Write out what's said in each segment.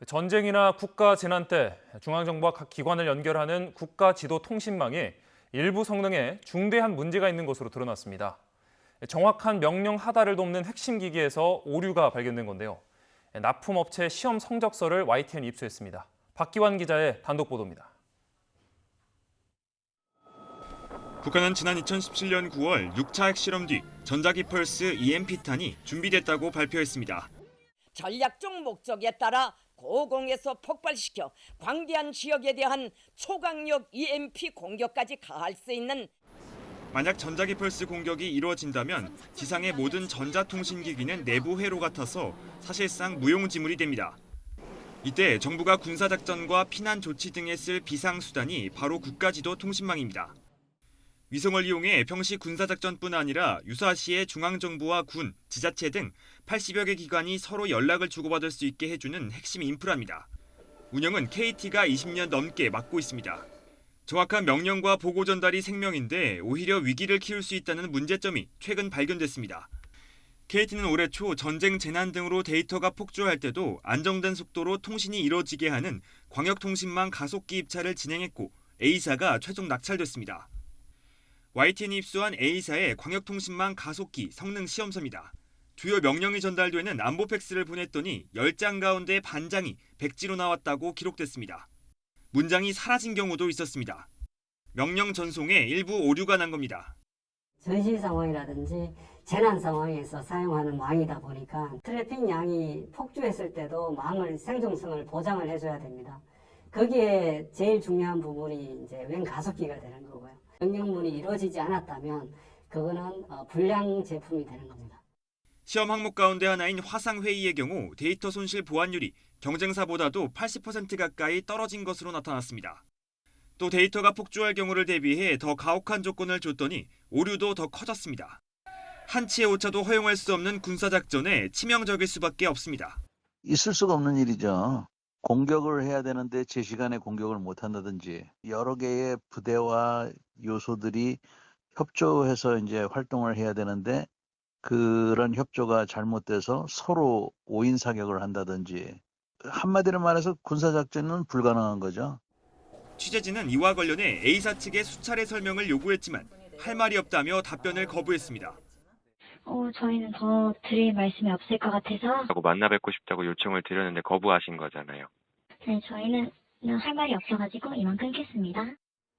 전쟁이나 국가 재난 때 중앙정부와 각 기관을 연결하는 국가지도통신망이 일부 성능에 중대한 문제가 있는 것으로 드러났습니다. 정확한 명령 하달을 돕는 핵심 기기에서 오류가 발견된 건데요. 납품업체 시험 성적서를 YTN이 입수했습니다. 박기환 기자의 단독 보도입니다. 북한은 지난 2017년 9월 6차 핵실험 뒤 전자기 펄스 EMP탄이 준비됐다고 발표했습니다. 전략적 목적에 따라 고공에서 폭발시켜 광대한 지역에 대한 초강력 EMP 공격까지 가할 수 있는 만약 전자기 펄스 공격이 이루어진다면 지상의 모든 전자통신기기는 내부 회로 같아서 사실상 무용지물이 됩니다. 이때 정부가 군사작전과 피난 조치 등에 쓸 비상수단이 바로 국가지도통신망입니다. 위성을 이용해 평시 군사작전뿐 아니라 유사시에 중앙정부와 군, 지자체 등 80여 개 기관이 서로 연락을 주고받을 수 있게 해주는 핵심 인프라입니다. 운영은 KT가 20년 넘게 맡고 있습니다. 정확한 명령과 보고 전달이 생명인데 오히려 위기를 키울 수 있다는 문제점이 최근 발견됐습니다. KT는 올해 초 전쟁 재난 등으로 데이터가 폭주할 때도 안정된 속도로 통신이 이뤄지게 하는 광역통신망 가속기 입찰을 진행했고 A사가 최종 낙찰됐습니다. YTN이 입수한 A사의 광역통신망 가속기 성능 시험서입니다. 주요 명령이 전달되는 안보 팩스를 보냈더니 10장 가운데 반장이 백지로 나왔다고 기록됐습니다. 문장이 사라진 경우도 있었습니다. 명령 전송에 일부 오류가 난 겁니다. 전시 상황이라든지 재난 상황에서 사용하는 망이다 보니까 트래픽 양이 폭주했을 때도 망을 생존성을 보장을 해줘야 됩니다. 거기에 제일 중요한 부분이 이제 웬 가속기가 되는 거고요. 명령문이 이루어지지 않았다면 그거는 불량 제품이 되는 겁니다. 시험 항목 가운데 하나인 화상회의의 경우 데이터 손실 보안율이 경쟁사보다도 80% 가까이 떨어진 것으로 나타났습니다. 또 데이터가 폭주할 경우를 대비해 더 가혹한 조건을 줬더니 오류도 더 커졌습니다. 한치의 오차도 허용할 수 없는 군사작전에 치명적일 수밖에 없습니다. 있을 수가 없는 일이죠. 공격을 해야 되는데 제 시간에 공격을 못한다든지 여러 개의 부대와 요소들이 협조해서 이제 활동을 해야 되는데 그런 협조가 잘못돼서 서로 오인 사격을 한다든지 한마디로 말해서 군사작전은 불가능한 거죠. 취재진은 이와 관련해 A사 측에 수차례 설명을 요구했지만 할 말이 없다며 답변을 거부했습니다. 저희는 더 드릴 말씀이 없을 것 같아서 만나 뵙고 싶다고 요청을 드렸는데 거부하신 거잖아요. 네, 저희는 할 말이 없어가지고 이만 끊겠습니다.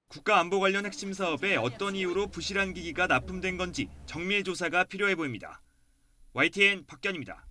국가안보 관련 핵심 사업에 어떤 이유로 부실한 기기가 납품된 건지 정밀 조사가 필요해 보입니다. YTN 박견입니다.